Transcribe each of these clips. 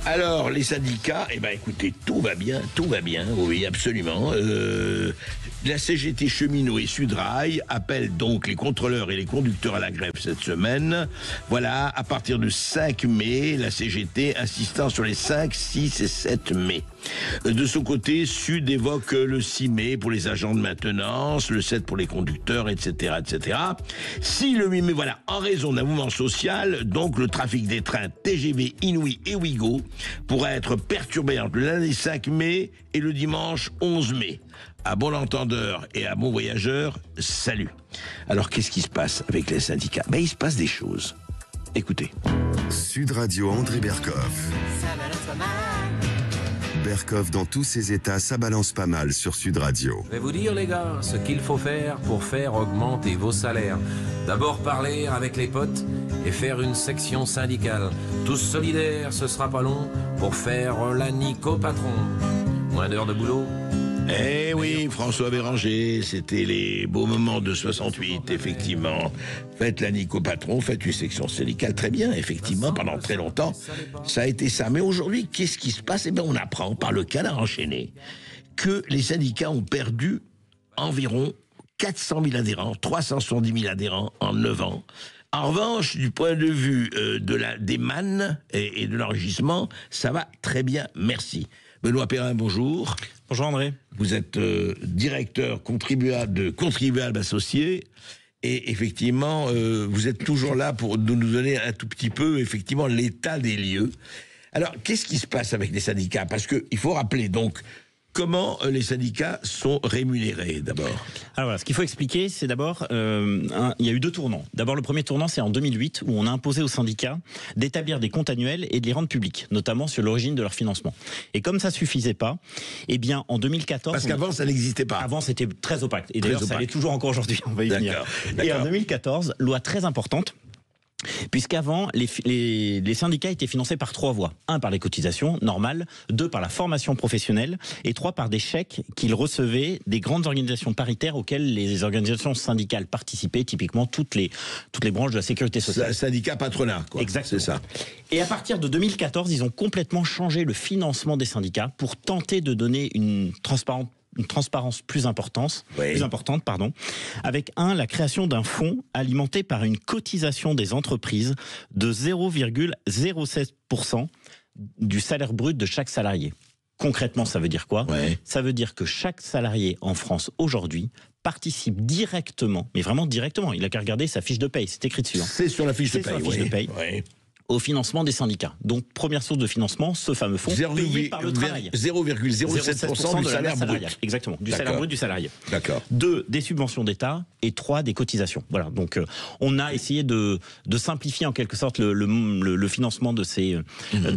Alors, les syndicats, eh ben, écoutez, tout va bien, oui, absolument. La CGT Cheminots et Sudrail appellent donc les contrôleurs et les conducteurs à la grève cette semaine. Voilà, à partir du 5 mai, la CGT insistant sur les 5, 6 et 7 mai. De son côté, Sud évoque le 6 mai pour les agents de maintenance, le 7 pour les conducteurs, etc., etc. Si le 8 mai, voilà, en raison d'un mouvement social, donc le trafic des trains TGV Inouï et Ouigo pourrait être perturbé entre le lundi 5 mai et le dimanche 11 mai. À bon entendeur et à bon voyageur, salut. Alors, qu'est-ce qui se passe avec les syndicats ? Ben, il se passe des choses. Écoutez. Sud Radio André Berkoff. Berkoff dans tous ses états, ça balance pas mal sur Sud Radio. Je vais vous dire les gars, ce qu'il faut faire pour faire augmenter vos salaires. D'abord parler avec les potes et faire une section syndicale. Tous solidaires, ce sera pas long pour faire la nique au patron. Moins d'heures de boulot. Eh oui, François Béranger, c'était les beaux moments de 68, effectivement. Faites la nique au patron, faites une section syndicale, très bien, effectivement, pendant très longtemps, ça a été ça. Mais aujourd'hui, qu'est-ce qui se passe ? Eh bien, on apprend par le canard enchaîné que les syndicats ont perdu environ 400 000 adhérents, 370 000 adhérents en 9 ans. En revanche, du point de vue des mannes et de l'enrichissement, ça va très bien, merci. Benoît Perrin, bonjour. Bonjour André. Vous êtes directeur contribuable de Contribuables Associés et effectivement, vous êtes toujours là pour nous donner un tout petit peu, effectivement, l'état des lieux. Alors, qu'est-ce qui se passe avec les syndicats ? Parce qu'il faut rappeler donc comment les syndicats sont rémunérés, d'abord. Alors voilà, ce qu'il faut expliquer, c'est d'abord, il y a eu deux tournants. D'abord, le premier tournant, c'est en 2008, où on a imposé aux syndicats d'établir des comptes annuels et de les rendre publics, notamment sur l'origine de leur financement. Et comme ça suffisait pas, eh bien, en 2014... Parce qu'avant, ça n'existait pas. Avant, c'était très opaque. Et d'ailleurs, ça l'est toujours encore aujourd'hui, on va y venir. D'accord. Et en 2014, loi très importante, puisqu'avant, les syndicats étaient financés par 3 voies. 1, par les cotisations normales, 2, par la formation professionnelle, et 3, par des chèques qu'ils recevaient des grandes organisations paritaires auxquelles les organisations syndicales participaient, typiquement toutes les branches de la sécurité sociale. Syndicat patronat, quoi. Exactement. C'est ça. Et à partir de 2014, ils ont complètement changé le financement des syndicats pour tenter de donner une transparence plus importante, avec la création d'un fonds alimenté par une cotisation des entreprises de 0,07% du salaire brut de chaque salarié. Concrètement, ça veut dire quoi ? Ça veut dire que chaque salarié en France aujourd'hui participe directement, mais vraiment directement, il n'a qu'à regarder sa fiche de paye, c'est écrit dessus. C'est sur la fiche de paye. Au financement des syndicats. Donc, première source de financement, ce fameux fonds payé par le travail. 0,07% du salaire brut. Exactement, du salaire brut du salarié. D'accord. 2, des subventions d'État, et 3, des cotisations. Voilà, donc on a essayé de simplifier en quelque sorte le financement de ces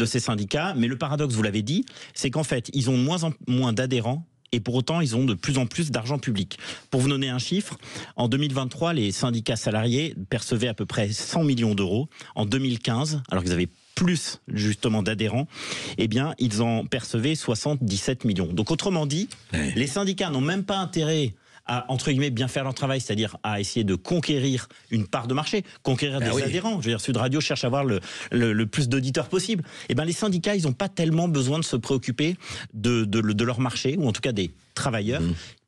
syndicats, mais le paradoxe, vous l'avez dit, c'est qu'en fait, ils ont de moins en moins d'adhérents, et pour autant, ils ont de plus en plus d'argent public. Pour vous donner un chiffre, en 2023, les syndicats salariés percevaient à peu près 100 millions d'euros. En 2015, alors qu'ils avaient plus justement d'adhérents, eh bien, ils en percevaient 77 millions. Donc autrement dit, les syndicats n'ont même pas intérêt à, entre guillemets, bien faire leur travail, c'est-à-dire à essayer de conquérir une part de marché, conquérir des adhérents. Je veux dire, Sud Radio cherche à avoir le plus d'auditeurs possible. Eh bien, les syndicats, ils n'ont pas tellement besoin de se préoccuper de leur marché, ou en tout cas des travailleurs,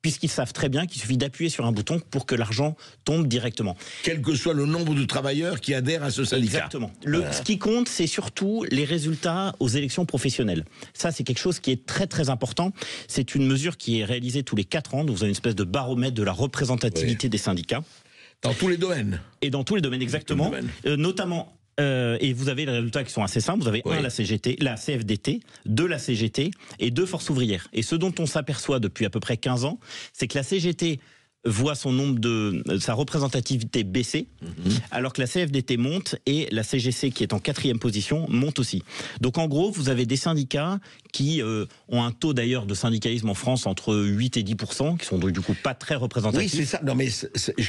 puisqu'ils savent très bien qu'il suffit d'appuyer sur un bouton pour que l'argent tombe directement. Quel que soit le nombre de travailleurs qui adhèrent à ce syndicat. Exactement. Ce qui compte, c'est surtout les résultats aux élections professionnelles. Ça, c'est quelque chose qui est très très important. C'est une mesure qui est réalisée tous les 4 ans. Donc vous avez une espèce de baromètre de la représentativité des syndicats. Dans tous les domaines. Et dans tous les domaines, exactement. Notamment... et vous avez les résultats qui sont assez simples. Vous avez 1, la CFDT, 2, la CGT et 2, Force ouvrière. Et ce dont on s'aperçoit depuis à peu près 15 ans, c'est que la CGT voit sa représentativité baisser, alors que la CFDT monte et la CGC, qui est en 4e position, monte aussi. Donc en gros, vous avez des syndicats qui ont un taux d'ailleurs de syndicalisme en France entre 8 et 10%, qui sont donc du coup pas très représentatifs. Oui, c'est ça. Non, mais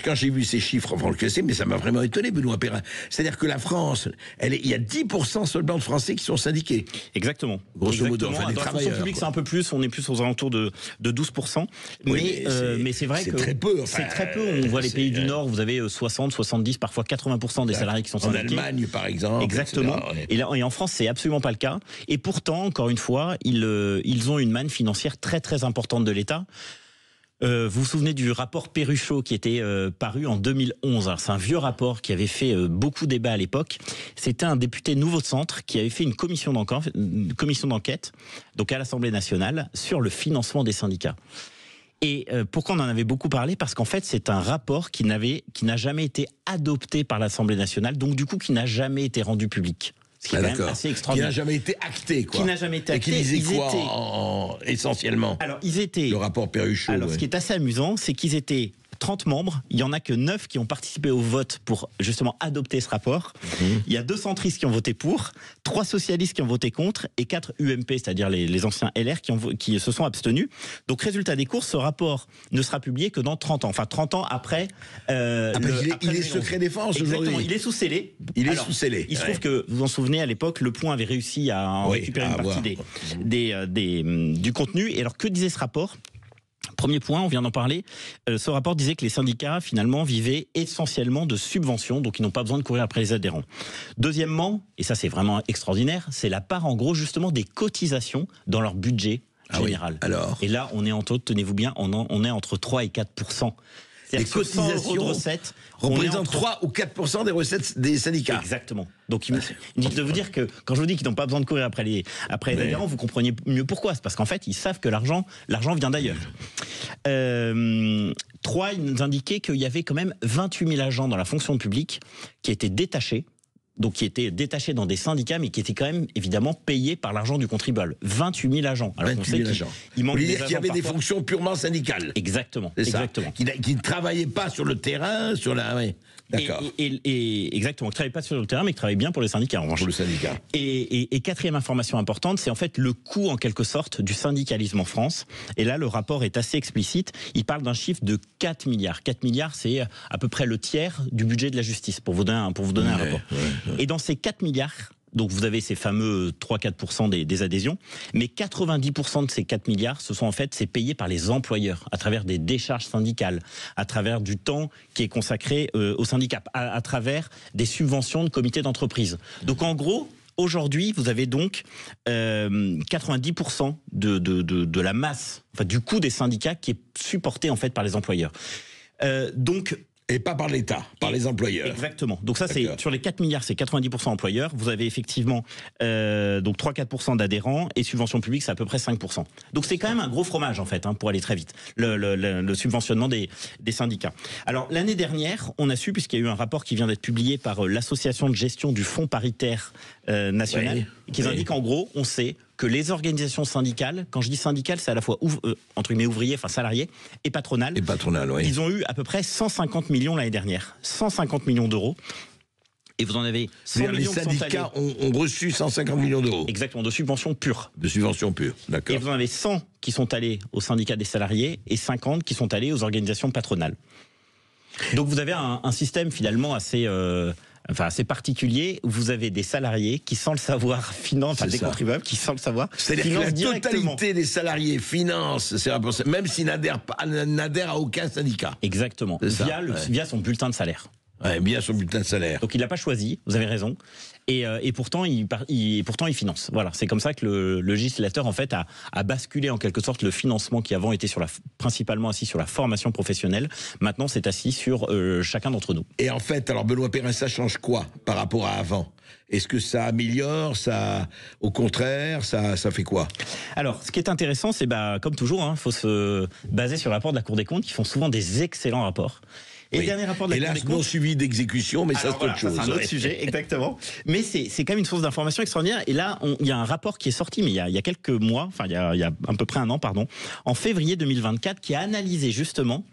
quand j'ai vu ces chiffres avant le QC, mais ça m'a vraiment étonné, Benoît Perrin. C'est-à-dire que la France, il y a 10% seulement de Français qui sont syndiqués. Exactement. Grosso modo, enfin, dans la fonction publique, c'est un peu plus, on est plus aux alentours de 12%. Mais c'est vrai que peu. C'est très peu. On voit les pays du Nord, vous avez 60, 70, parfois 80% des salariés qui sont syndiqués. En Allemagne, par exemple. Exactement. Etc. Et en France, c'est absolument pas le cas. Et pourtant, encore une fois, ils ont une manne financière très très importante de l'État. Vous vous souvenez du rapport Perruchot qui était paru en 2011. Alors, c'est un vieux rapport qui avait fait beaucoup débat à l'époque. C'était un député Nouveau Centre qui avait fait une commission d'enquête, donc à l'Assemblée nationale, sur le financement des syndicats. Et pourquoi on en avait beaucoup parlé? Parce qu'en fait, c'est un rapport qui n'a jamais été adopté par l'Assemblée nationale, donc du coup, qui n'a jamais été rendu public. Ce qui est quand même assez extraordinaire. Qui n'a jamais été acté, quoi. Qui n'a jamais été acté. Et qui disait essentiellement? Alors, ils étaient... Le rapport Perruchot. Alors, ce qui est assez amusant, c'est qu'ils étaient 30 membres. Il y en a que 9 qui ont participé au vote pour justement adopter ce rapport. Il y a 2 centristes qui ont voté pour, 3 socialistes qui ont voté contre et 4 UMP, c'est-à-dire les anciens LR qui se sont abstenus. Donc, résultat des courses, ce rapport ne sera publié que dans 30 ans. Enfin, 30 ans après... il est secret défense aujourd'hui. Exactement, il est sous scellé. Il se trouve que, vous vous en souvenez, à l'époque, Le Point avait réussi à en récupérer une partie du contenu. Et alors, que disait ce rapport ? Premier point, on vient d'en parler, ce rapport disait que les syndicats, finalement, vivaient essentiellement de subventions, donc ils n'ont pas besoin de courir après les adhérents. Deuxièmement, et ça c'est vraiment extraordinaire, c'est la part, en gros, justement, des cotisations dans leur budget général. Oui, alors. Et là, on est tenez-vous bien, on est entre 3 et 4%. Les cotisations de recettes représentent 3 ou 4% des recettes des syndicats. Exactement. Donc, il dit de vous dire que quand je vous dis qu'ils n'ont pas besoin de courir après les adhérents, vous comprenez mieux pourquoi. C'est parce qu'en fait, ils savent que l'argent vient d'ailleurs. 3, ils nous indiquaient qu'il y avait quand même 28 000 agents dans la fonction publique qui étaient détachés. Donc qui étaient détachés dans des syndicats, mais qui étaient quand même évidemment payés par l'argent du contribuable. 28 000 agents. Alors 28 000 agents. Il manque des des agents qu'il y avait des fonctions purement syndicales. Exactement. Exactement. Qui ne travaillaient pas sur le terrain, sur la... Oui. D'accord. Exactement. Qui ne travaillaient pas sur le terrain, mais qui travaillaient bien pour les syndicats, en revanche. Pour le syndicat. Et quatrième information importante, c'est en fait le coût, en quelque sorte, du syndicalisme en France. Et là, le rapport est assez explicite. Il parle d'un chiffre de 4 milliards. 4 milliards, c'est à peu près le tiers du budget de la justice, pour vous donner un rapport. Et dans ces 4 milliards, donc vous avez ces fameux 3-4% des adhésions, mais 90% de ces 4 milliards, c'est payé par les employeurs, à travers des décharges syndicales, à travers du temps qui est consacré aux syndicats, à travers des subventions de comités d'entreprise. Donc en gros, aujourd'hui, vous avez donc 90% de la masse, enfin, du coût des syndicats qui est supporté en fait par les employeurs. Et pas par l'État, par les employeurs. Exactement. Donc ça, c'est sur les 4 milliards, c'est 90% employeurs. Vous avez effectivement donc 3-4% d'adhérents et subvention publique, c'est à peu près 5%. Donc c'est quand même un gros fromage en fait, pour aller très vite, le subventionnement des syndicats. Alors l'année dernière, on a su, puisqu'il y a eu un rapport qui vient d'être publié par l'association de gestion du Fonds paritaire national, qui indique en gros, on sait que les organisations syndicales, quand je dis syndicales, c'est à la fois entre guillemets ouvriers, enfin salariés, et patronales. Et patronales, oui. Ils ont eu à peu près 150 millions l'année dernière. 150 millions d'euros. Et vous en avez 100 millions. Les syndicats ont reçu 150 millions d'euros. Exactement, de subventions pures. De subventions pures, d'accord. Et vous en avez 100 qui sont allés aux syndicats des salariés et 50 qui sont allés aux organisations patronales. Donc vous avez un système finalement assez particulier, où vous avez des salariés qui, sans le savoir, financent, des contribuables qui, sans le savoir, c'est-à-dire que la totalité des salariés financent, même s'ils n'adhèrent à aucun syndicat. Exactement, via son bulletin de salaire. Ouais, bien son bulletin de salaire. Donc il l'a pas choisi, vous avez raison. Et pourtant il finance. Voilà, c'est comme ça que le législateur en fait a basculé en quelque sorte le financement qui avant était principalement assis sur la formation professionnelle. Maintenant c'est assis sur chacun d'entre nous. Et en fait, alors Benoît Perrin, ça change quoi par rapport à avant ? Est-ce que ça améliore, au contraire, ça fait quoi ? Alors, ce qui est intéressant, c'est comme toujours, faut se baser sur le rapport de la Cour des comptes, qui font souvent des excellents rapports. Et le dernier rapport de la Cour des comptes... non suivi d'exécution, mais ça c'est autre chose. C'est un autre sujet, exactement. Mais c'est quand même une source d'information extraordinaire. Et là, il y a un rapport qui est sorti, mais il y a quelques mois, enfin il y a à peu près un an, pardon, en février 2024, qui a analysé justement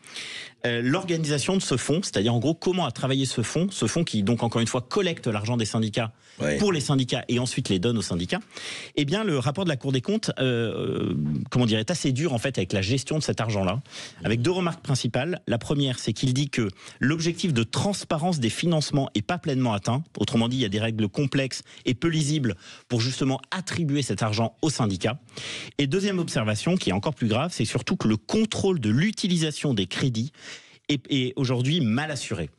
l'organisation de ce fonds, c'est-à-dire en gros comment a travaillé ce fonds qui donc encore une fois collecte l'argent des syndicats pour les syndicats et ensuite les donne aux syndicats. Eh bien le rapport de la Cour des comptes, est assez dur en fait avec la gestion de cet argent-là, avec 2 remarques principales. La première, c'est qu'il dit que l'objectif de transparence des financements est pas pleinement atteint. Autrement dit, il y a des règles complexes et peu lisibles pour justement attribuer cet argent aux syndicats. Et deuxième observation, qui est encore plus grave, c'est surtout que le contrôle de l'utilisation des crédits est aujourd'hui mal assurée.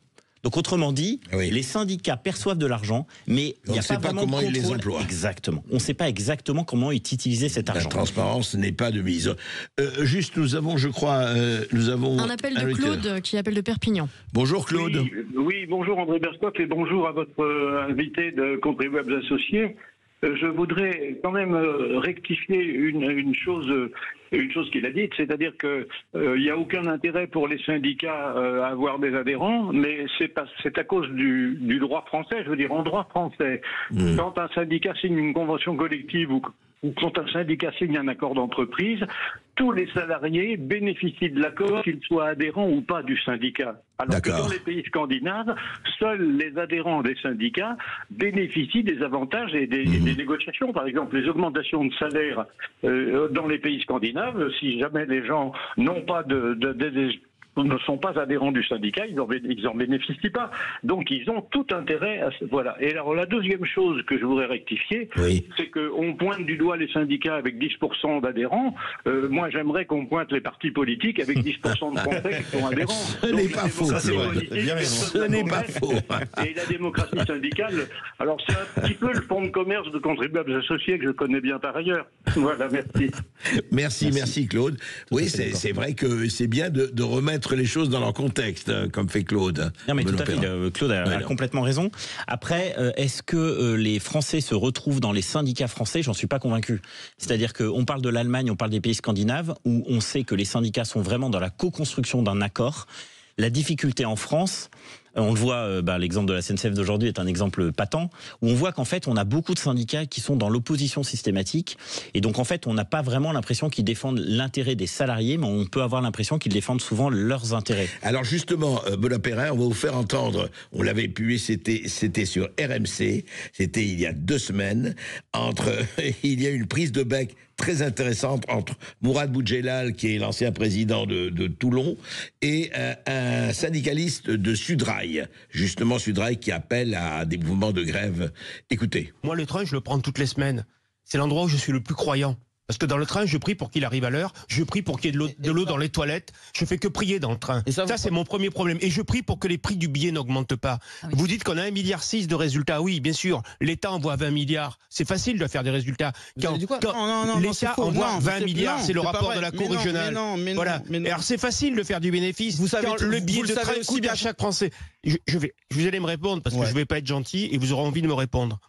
Donc autrement dit, oui. les syndicats perçoivent de l'argent, mais il n'y a pas vraiment comment de ils les contrôle. emploient. Exactement. On ne sait pas exactement comment est utilisé cet La argent. transparence n'est pas de mise. Juste, nous avons, je crois, un appel de Claude qui appelle de Perpignan. Bonjour Claude. Oui, bonjour André Berskoff et bonjour à votre invité de Contribuables Associés. Je voudrais quand même rectifier une chose qu'il a dite, c'est-à-dire que il n'y a aucun intérêt pour les syndicats à avoir des adhérents, mais c'est à cause du droit français. Je veux dire, en droit français, quand un syndicat signe une convention collective ou quand un syndicat signe un accord d'entreprise, tous les salariés bénéficient de l'accord, qu'ils soient adhérents ou pas du syndicat. Alors que dans les pays scandinaves, seuls les adhérents des syndicats bénéficient des avantages et des négociations. Par exemple, les augmentations de salaire dans les pays scandinaves, si jamais les gens n'ont pas ne sont pas adhérents du syndicat, ils en bénéficient pas. Donc ils ont tout intérêt à voilà. Et alors la deuxième chose que je voudrais rectifier, c'est qu'on pointe du doigt les syndicats avec 10% d'adhérents. Moi j'aimerais qu'on pointe les partis politiques avec 10% de Français qui sont adhérents. Ce n'est pas faux. Ce n'est pas faux. Et la démocratie syndicale, alors c'est un petit peu le fonds de commerce de Contribuables Associés que je connais bien par ailleurs. Voilà, merci. Merci Claude. Oui, c'est vrai que c'est bien de remettre les choses dans leur contexte, comme fait Claude. Non mais tout à fait, Claude a complètement raison. Après, est-ce que les Français se retrouvent dans les syndicats français? J'en suis pas convaincu. C'est-à-dire qu'on parle de l'Allemagne, on parle des pays scandinaves, où on sait que les syndicats sont vraiment dans la co-construction d'un accord. La difficulté en France, on le voit, l'exemple de la SNCF d'aujourd'hui est un exemple patent, où on voit qu'en fait, on a beaucoup de syndicats qui sont dans l'opposition systématique. Et donc, en fait, on n'a pas vraiment l'impression qu'ils défendent l'intérêt des salariés, mais on peut avoir l'impression qu'ils défendent souvent leurs intérêts. Alors justement, Benoît Perrin, on va vous faire entendre, on l'avait publié, c'était sur RMC, c'était il y a 2 semaines, il y a une prise de bec très intéressante entre Mourad Boudjelal, qui est l'ancien président de Toulon, et un syndicaliste de Sudrail. Justement, Sudrail qui appelle à des mouvements de grève. Écoutez. Moi, le train, je le prends toutes les semaines. C'est l'endroit où je suis le plus croyant. Parce que dans le train, je prie pour qu'il arrive à l'heure, je prie pour qu'il y ait de l'eau dans les toilettes, je fais que prier dans le train. Et ça c'est mon premier problème. Et je prie pour que les prix du billet n'augmentent pas. Ah oui. Vous dites qu'on a 1,6 milliard de résultats. Oui, bien sûr, l'État envoie 20 milliards. C'est facile de faire des résultats. Quand l'État envoie 20 milliards, c'est le rapport de la Cour régionale. Voilà. Alors c'est facile de faire du bénéfice. Vous savez, quand le billet de train coûte à chaque Français. Vous allez me répondre parce que je vais pas être gentil et vous aurez envie de me répondre.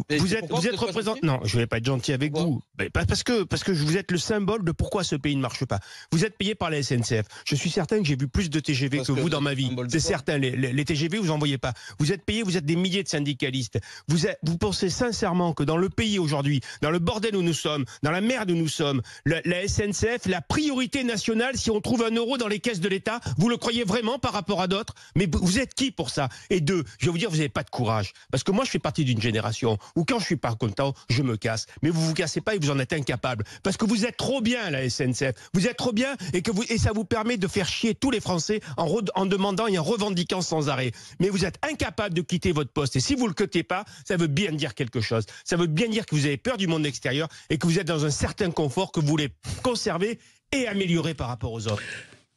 Vous êtes représentant. Non, je vais pas être gentil avec vous. Parce que vous êtes le symbole de pourquoi ce pays ne marche pas. Vous êtes payé par la SNCF. Je suis certain que j'ai vu plus de TGV que vous dans ma vie. C'est certain. Les TGV, vous en voyez pas. Vous êtes payé, vous êtes des milliers de syndicalistes. Vous pensez sincèrement que dans le pays aujourd'hui, dans le bordel où nous sommes, dans la merde où nous sommes, la SNCF, la priorité nationale, si on trouve 1 euro dans les caisses de l'État, vous le croyez vraiment par rapport à d'autres? Mais vous êtes qui pour ça? Et 2, je vais vous dire, vous n'avez pas de courage. Parce que moi, je fais partie d'une génération où quand je suis pas content, je me casse. Mais vous vous cassez pas et vous en êtes incapable. Parce que vous êtes trop bien, la SNCF. Vous êtes trop bien et ça vous permet de faire chier tous les Français en demandant et en revendiquant sans arrêt. Mais vous êtes incapable de quitter votre poste. Et si vous le quittez pas, ça veut bien dire quelque chose. Ça veut bien dire que vous avez peur du monde extérieur et que vous êtes dans un certain confort que vous voulez conserver et améliorer par rapport aux autres.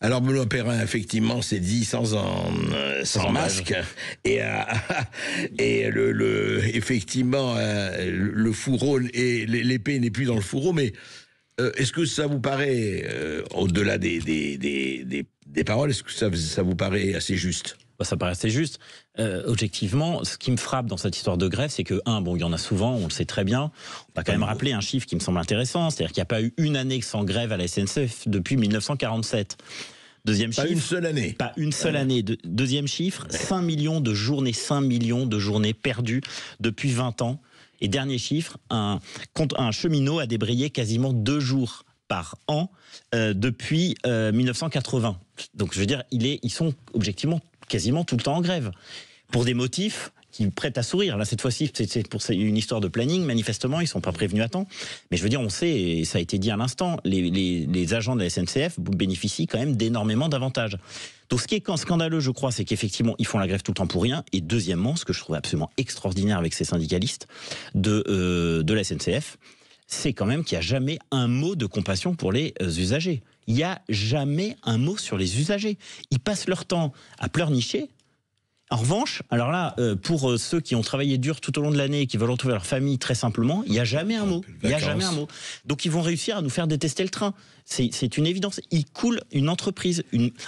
Alors Benoît Perrin, effectivement, c'est dit sans masque, et effectivement le fourreau et l'épée n'est plus dans le fourreau. Mais est-ce que ça vous paraît, au-delà des paroles, est-ce que ça vous paraît assez juste? Ça paraît assez juste. Objectivement, ce qui me frappe dans cette histoire de grève, c'est que, il y en a souvent, on le sait très bien. On va quand même rappeler un chiffre qui me semble intéressant, c'est-à-dire qu'il n'y a pas eu une année sans grève à la SNCF depuis 1947. Deuxième chiffre. Pas une seule année. Pas une seule année. Deuxième chiffre, 5 millions de journées perdues depuis 20 ans. Et dernier chiffre, un cheminot a débrayé quasiment 2 jours par an depuis 1980. Donc je veux dire, ils sont objectivement quasiment tout le temps en grève. Pour des motifs qui prêtent à sourire. Là, cette fois-ci, c'est pour une histoire de planning. Manifestement, ils ne sont pas prévenus à temps. Mais je veux dire, on sait, et ça a été dit à l'instant, les agents de la SNCF bénéficient quand même d'énormément d'avantages. Donc ce qui est scandaleux, je crois, c'est qu'effectivement, ils font la grève tout le temps pour rien. Et deuxièmement, ce que je trouve absolument extraordinaire avec ces syndicalistes de la SNCF, c'est quand même qu'il n'y a jamais un mot de compassion pour les usagers. il n'y a jamais un mot sur les usagers. Ils passent leur temps à pleurnicher. En revanche, alors là, pour ceux qui ont travaillé dur tout au long de l'année et qui veulent retrouver leur famille très simplement, il n'y a jamais un mot. Il n'y a jamais un mot. Donc ils vont réussir à nous faire détester le train. C'est une évidence. Ils coulent une entreprise,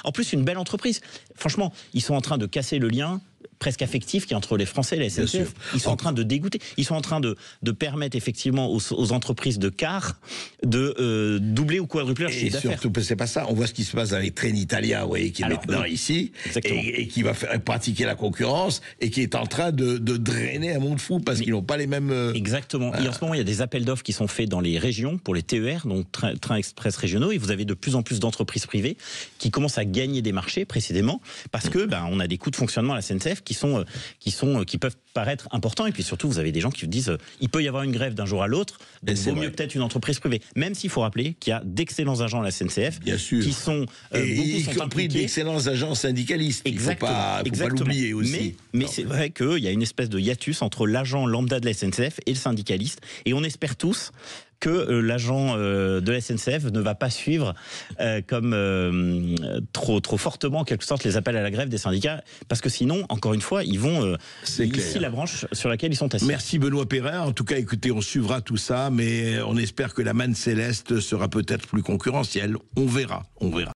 en plus une belle entreprise. Franchement, ils sont en train de casser le lien presque affectif qui est entre les Français et la SNCF. Ils sont en train de dégoûter. Ils sont en train de permettre effectivement aux entreprises de car de doubler ou quadrupler leur chiffre d'affaires. Et surtout, c'est pas ça. On voit ce qui se passe avec Trenitalia, vous voyez, qui est maintenant ici, et qui va faire pratiquer la concurrence, et qui est en train de drainer un monde fou, parce qu'ils n'ont pas les mêmes... Exactement. Et en ce moment, il y a des appels d'offres qui sont faits dans les régions, pour les TER, donc trains express régionaux, et vous avez de plus en plus d'entreprises privées qui commencent à gagner des marchés, précisément, parce que on a des coûts de fonctionnement à la SNCF qui peuvent paraître importants, et puis surtout vous avez des gens qui vous disent il peut y avoir une grève d'un jour à l'autre, donc vaut mieux peut-être une entreprise privée, même s'il faut rappeler qu'il y a d'excellents agents à la SNCF qui sont y compris d'excellents agents syndicalistes. Exactement. Il ne faut pas l'oublier aussi. Mais c'est vrai qu'il y a une espèce de hiatus entre l'agent lambda de la SNCF et le syndicaliste, et on espère tous que l'agent de la SNCF ne va pas suivre trop fortement, en quelque sorte, les appels à la grève des syndicats, parce que sinon, encore une fois, ils vont ici la branche sur laquelle ils sont assis. Merci Benoît Perrin. En tout cas, écoutez, on suivra tout ça, mais on espère que la manne céleste sera peut-être plus concurrentielle. On verra.